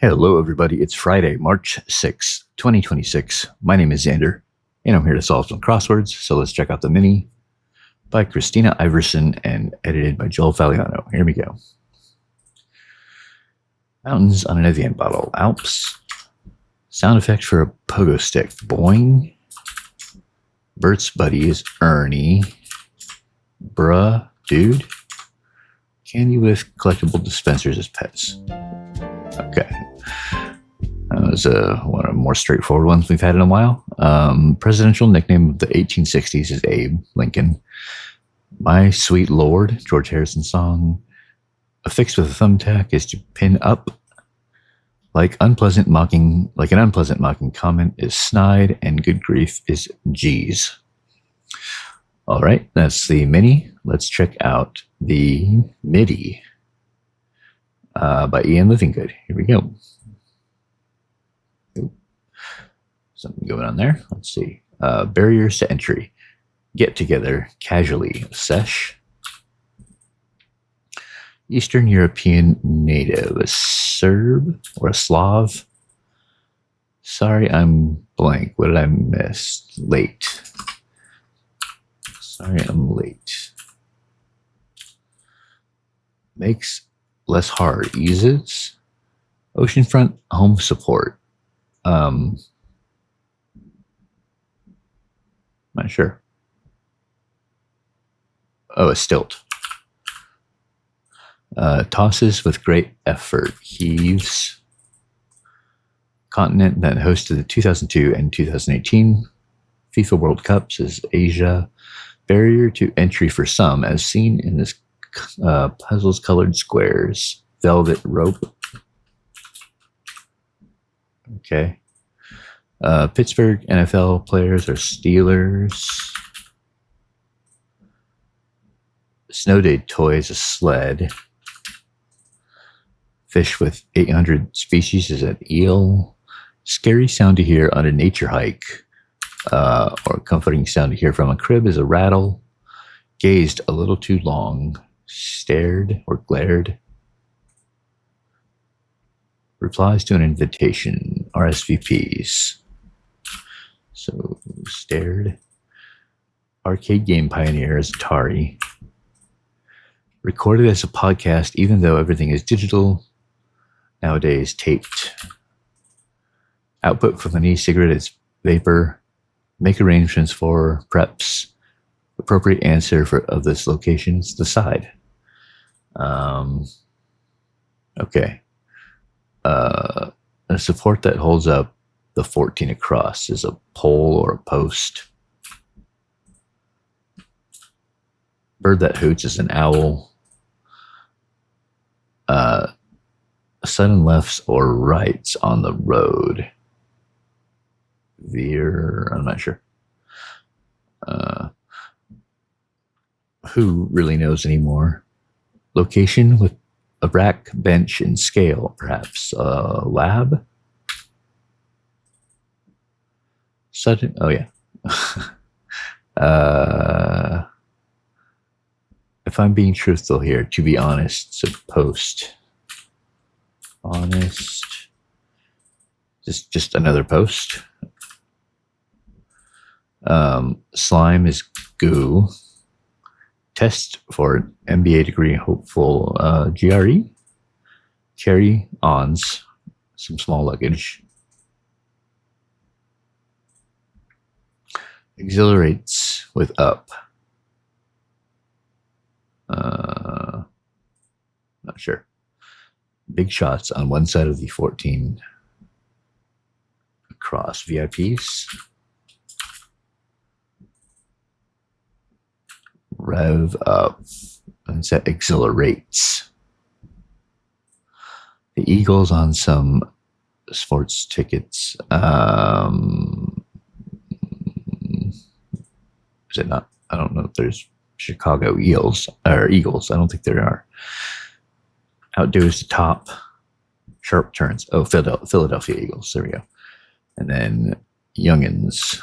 Hello, everybody. It's Friday, March 6th, 2026. My name is Xander, and I'm here to solve some crosswords. So let's check out the Mini by Christina Iverson and edited by Joel Faliano. Here we go. Mountains on an Evian bottle. Alps. Sound effect for a pogo stick. Boing. Bert's buddy is Ernie. Bruh, dude. Candy with collectible dispensers as pets. Okay. That was one of the more straightforward ones we've had in a while. Presidential nickname of the 1860s is Abe Lincoln. My Sweet Lord, George Harrison song. Affixed with a thumbtack is to pin up. Like an unpleasant mocking comment is snide, and good grief is G's. All right, that's the Mini. Let's check out the Midi by Ian Livinggood. Here we go. Something going on there. Let's see. Barriers to entry. Get together casually. Sesh. Eastern European native. A Serb or a Slav. Sorry, I'm blank. What did I miss? Late. Sorry, I'm late. Makes less hard. Eases. Oceanfront home support. Not sure. Oh, a stilt. Tosses with great effort. Heaves. Continent that hosted the 2002 and 2018 FIFA World Cups is Asia. Barrier to entry for some, as seen in this puzzles colored squares. Velvet rope. Okay. Pittsburgh NFL players are Steelers. Snow Day toys, a sled. Fish with 800 species is an eel. Scary sound to hear on a nature hike, or comforting sound to hear from a crib is a rattle. Gazed a little too long. Stared or glared. Replies to an invitation, RSVPs. So, stared. Arcade game pioneer is Atari. Recorded as a podcast, even though everything is digital. Nowadays, taped. Output from an e-cigarette is vapor. Make arrangements for preps. Appropriate answer of this location is the side. Okay. A support that holds up the 14 across is a pole or a post. Bird that hoots is an owl. Sudden lefts or rights on the road. Veer, I'm not sure. Who really knows anymore? Location with a rack, bench, and scale, perhaps. Lab? Sudden, oh yeah. If I'm being truthful here, to be honest, so post. Honest. Just another post. Slime is goo. Test for an MBA degree hopeful. GRE. Carry ons. Some small luggage. Exhilarates with up. Not sure. Big shots on one side of the 14 across. VIPs. Rev up. And set exhilarates. The Eagles on some sports tickets. Is it not? I don't know if there's Chicago Eagles. I don't think there are. Outdoors to top. Sharp turns. Oh, Philadelphia Eagles. There we go. And then Youngins.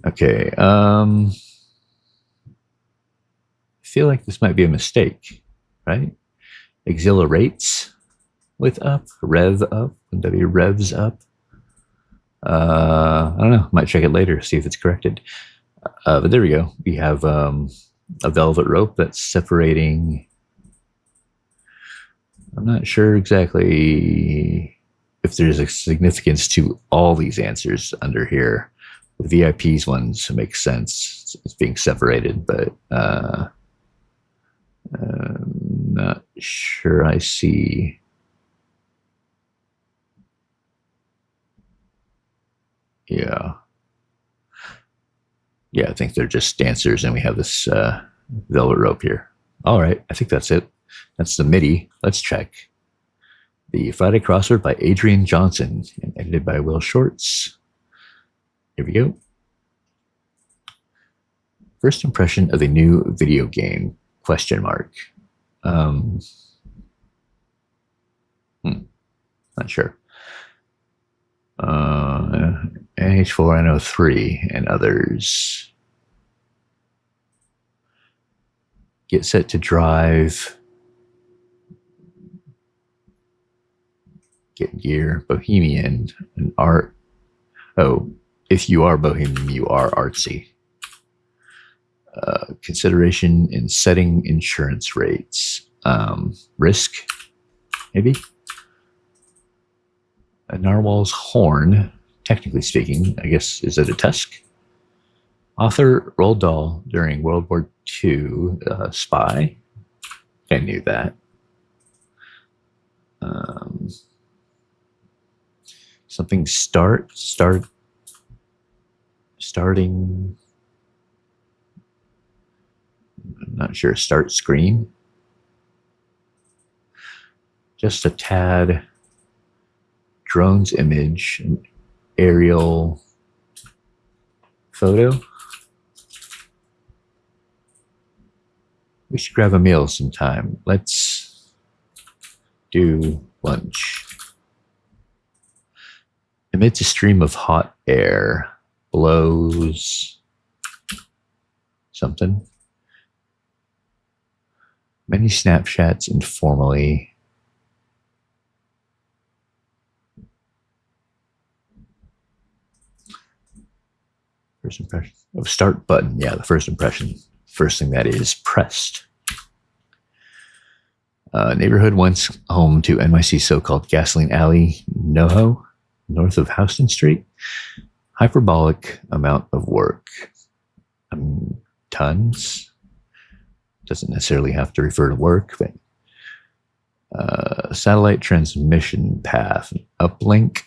Okay. I feel like this might be a mistake, right? Exhilarates with up, rev up, W revs up. I don't know. Might check it later, see if it's corrected. But there we go. We have a velvet rope that's separating. I'm not sure exactly if there's a significance to all these answers under here. The VIPs ones make sense. It's being separated, but not sure I see. Yeah. Yeah, I think they're just dancers, and we have this velvet rope here. All right, I think that's it. That's the MIDI. Let's check. The Friday Crossword by Adrian Johnson and edited by Will Shorts. Here we go. First impression of a new video game, question mark. Not sure. NH4N03 and others. Get set to drive. Get gear. Bohemian. And art. Oh, if you are bohemian, you are artsy. Consideration in setting insurance rates. Risk, maybe. A narwhal's horn, technically speaking, I guess, is it a tusk? Author, Roald Dahl during World War II, spy. I knew that. Something starting. I'm not sure. Start screen. Just a tad. Drone's image, an aerial photo. We should grab a meal sometime. Let's do lunch. Amidst a stream of hot air, blows something. Many snapshots informally. First impression. Oh, start button. Yeah, the first impression. First thing that is pressed. Neighborhood once home to NYC's so-called Gasoline Alley, NoHo, north of Houston Street. Hyperbolic amount of work. Tons. Doesn't necessarily have to refer to work, but satellite transmission path. Uplink.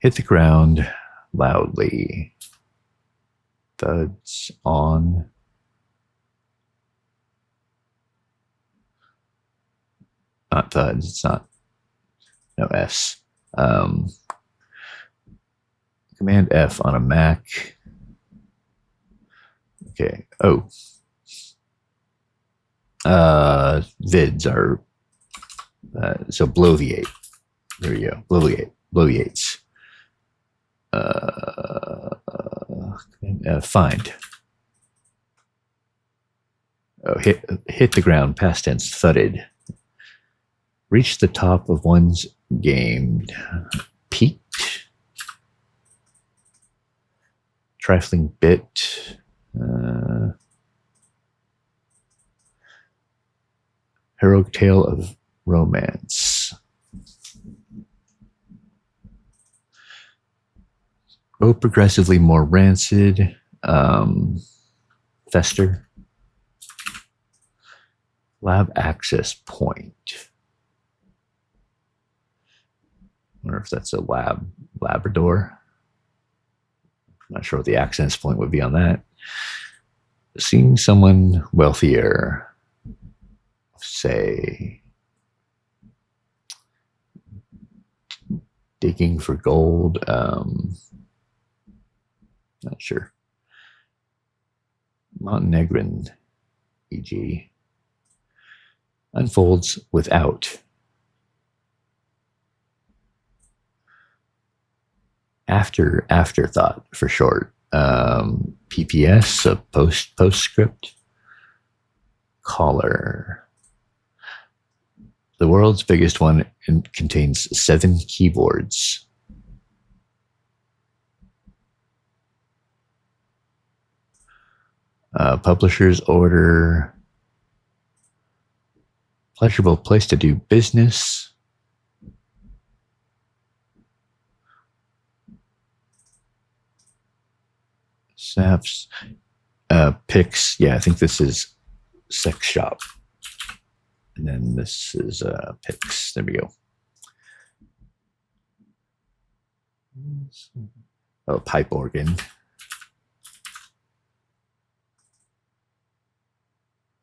Hit the ground loudly. Thuds on. Not thuds, it's not. No S. Command F on a Mac. Okay. Oh. Vids are. So bloviate. There you go. Bloviates. Find. Oh, hit the ground, past tense, thudded. Reach the top of one's game. Peaked. Trifling bit. Heroic tale of romance. Oh, progressively more rancid. Fester. Lab access point. I wonder if that's a Labrador. I'm not sure what the access point would be on that. Seeing someone wealthier. Say. Digging for gold. Not sure. Montenegrin, e.g. Unfolds without. Afterthought for short. PPS, a postscript. Caller. The world's biggest one contains 7 keyboards. Publisher's order. Pleasurable place to do business. Snaps. Picks. Yeah, I think this is sex shop. And then this is picks. There we go. Oh, pipe organ.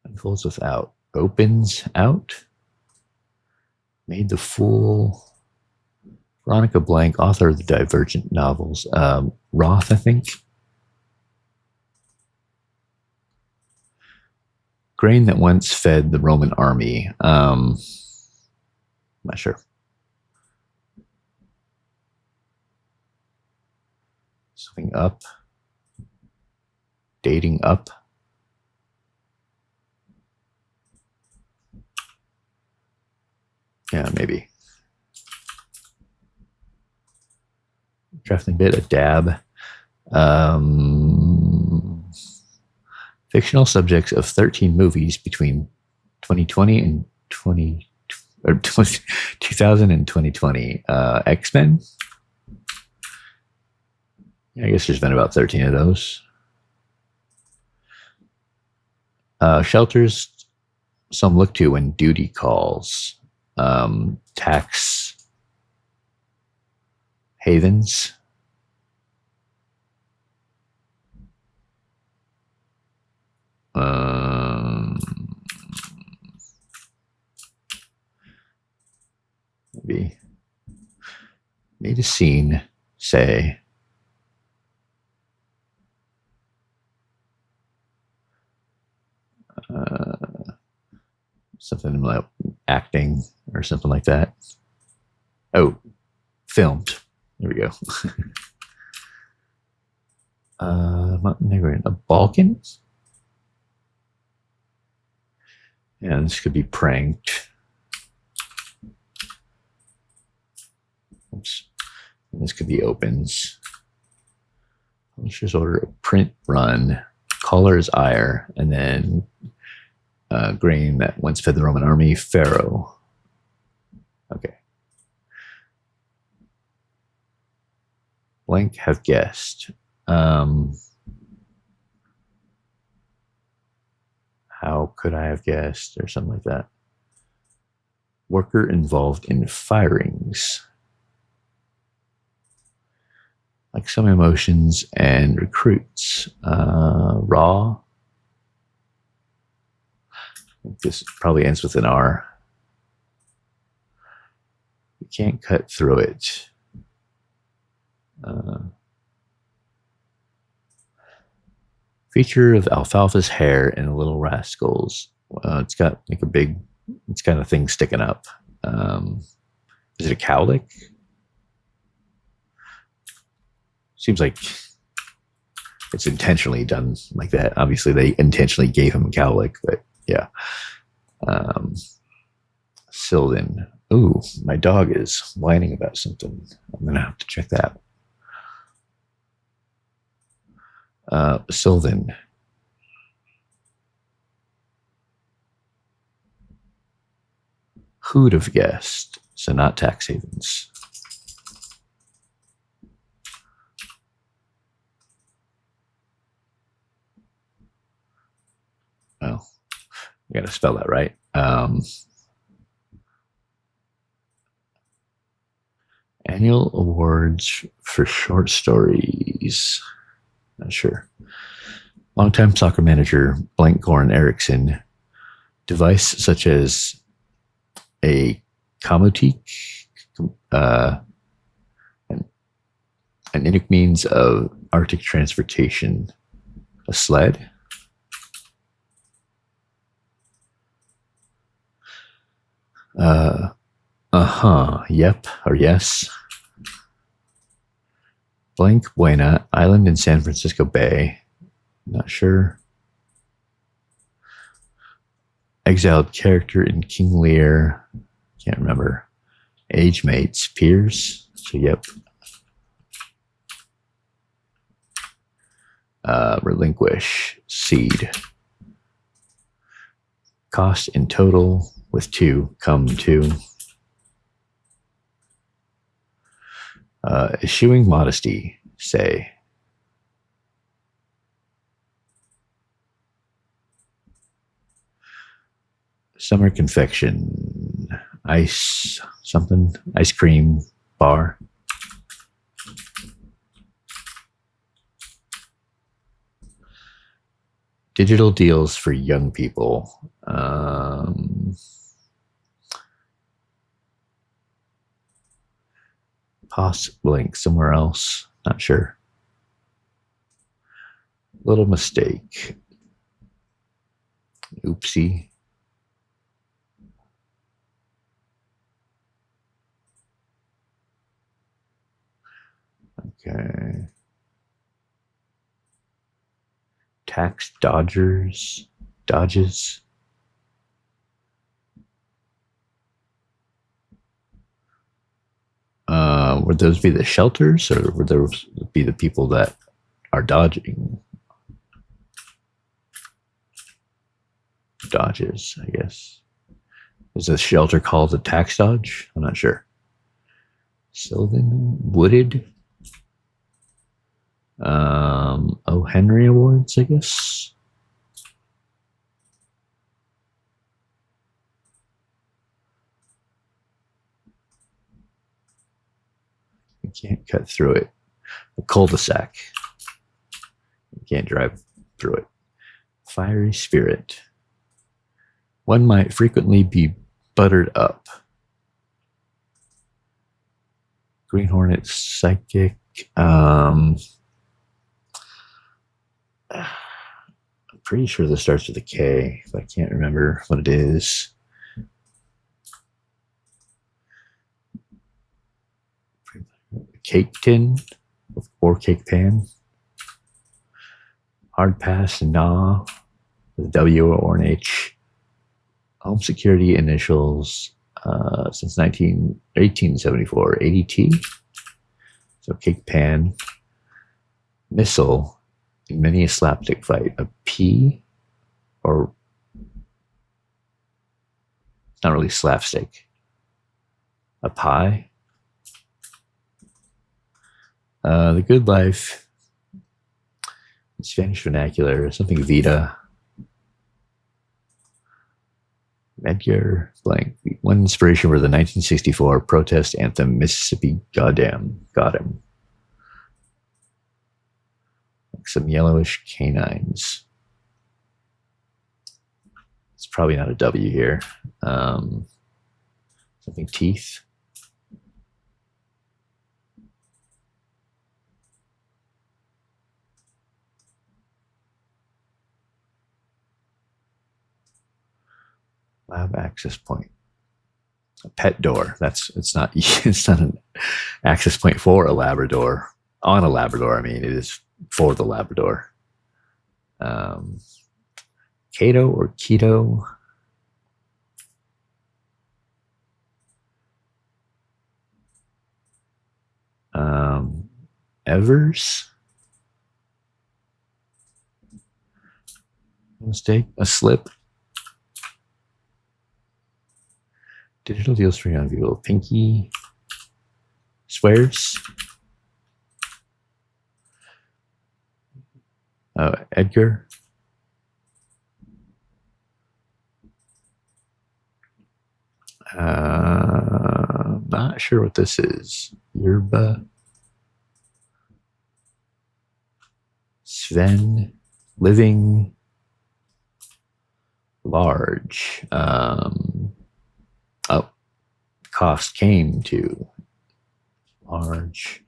Unfolds without. Opens out. Made the Fool. Veronica Blank, author of the Divergent novels. Roth, I think. Grain that once fed the Roman army. Not sure. Something up. Dating up. Yeah, maybe. Drafting bit, a dab. Fictional subjects of 13 movies between 2020 and 2000 and 2020. X-Men? Yeah, I guess there's been about 13 of those. Shelters some look to when duty calls. Tax havens. Maybe made a scene, say. Something like acting or something like that. Oh, filmed. There we go. Montenegrin, a Balkan? Yeah, this could be pranked. Oops. This could be opens. Publisher's order, a print run. Caller is ire. And then grain that once fed the Roman army, Pharaoh. Okay. Blank have guessed. How could I have guessed, or something like that? Worker involved in firings. Like some emotions and recruits. Raw. This probably ends with an R. You can't cut through it. Feature of Alfalfa's hair and Little Rascals. It's got like a big, it's kind of thing sticking up. Is it a cowlick? Seems like it's intentionally done like that. Obviously, they intentionally gave him a cowlick, but yeah. Sylvan. Ooh, my dog is whining about something. I'm going to have to check that out. Sylvan. Who'd have guessed? So not tax havens. Oh, I got to spell that right. Annual awards for short stories. Not sure. Longtime soccer manager Blank-Goran Eriksson. Device such as a komotique, an unique means of Arctic transportation. A sled. Yep, or yes. Blank Buena, island in San Francisco Bay. Not sure. Exiled character in King Lear. Can't remember. Age mates, peers. So, yep. Relinquish, seed. Cost in total with 2, come 2. Eschewing modesty, say. Summer confection, ice something, ice cream bar. Digital deals for young people. Blank somewhere else. Not sure. Little mistake. Oopsie. Okay. Tax dodges. Would those be the shelters, or would those be the people that are dodging? Dodges, I guess. Is a shelter called a tax dodge? I'm not sure. Sylvan Wooded. O. Henry Awards, I guess. You can't cut through it. A cul-de-sac. You can't drive through it. Fiery spirit. One might frequently be buttered up. Green Hornet, psychic. I'm pretty sure this starts with a K, but I can't remember what it is. Cake tin or cake pan. Hard pass, nah, with a W or an H. Home security initials since 1874, ADT. So cake pan. Missile, in many a slapstick fight. A P, or it's not really slapstick. A pie. The Good Life. Spanish vernacular, something Vita. Edgar blank. One inspiration for the 1964 protest anthem, Mississippi Goddamn, got him. Like some yellowish canines. It's probably not a W here. Something teeth. Lab access point. A pet door. It's not an access point for a Labrador. On a Labrador, I mean, it is for the Labrador. Cato or keto. Evers. Mistake. A slip. Digital deals for young people. Pinky. Swears. Edgar. Not sure what this is. Yerba. Sven. Living. Large. Cost came to large.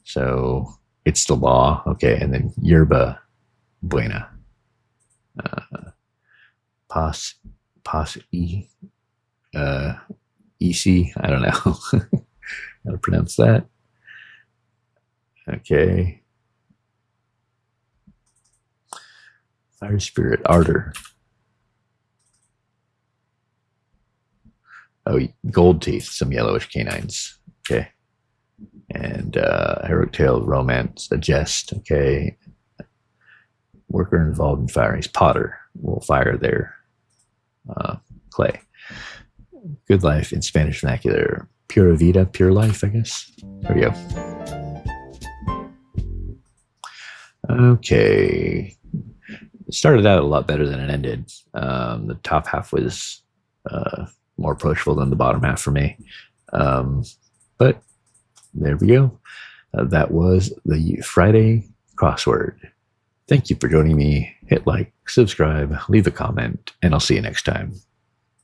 So it's the law. Okay. And then yerba buena. Pos E. EC. I don't know how to pronounce that. Okay. Fire spirit, ardor. Oh, gold teeth, some yellowish canines. Okay. And heroic tale, romance, a jest. Okay. Worker involved in firing. He's Potter. We'll fire their clay. Good life in Spanish vernacular. Pura vida, pure life, I guess. There we go. Okay. It started out a lot better than it ended. The top half was more approachable than the bottom half for me. But there we go. That was the Friday crossword. Thank you for joining me. Hit like, subscribe, leave a comment, and I'll see you next time.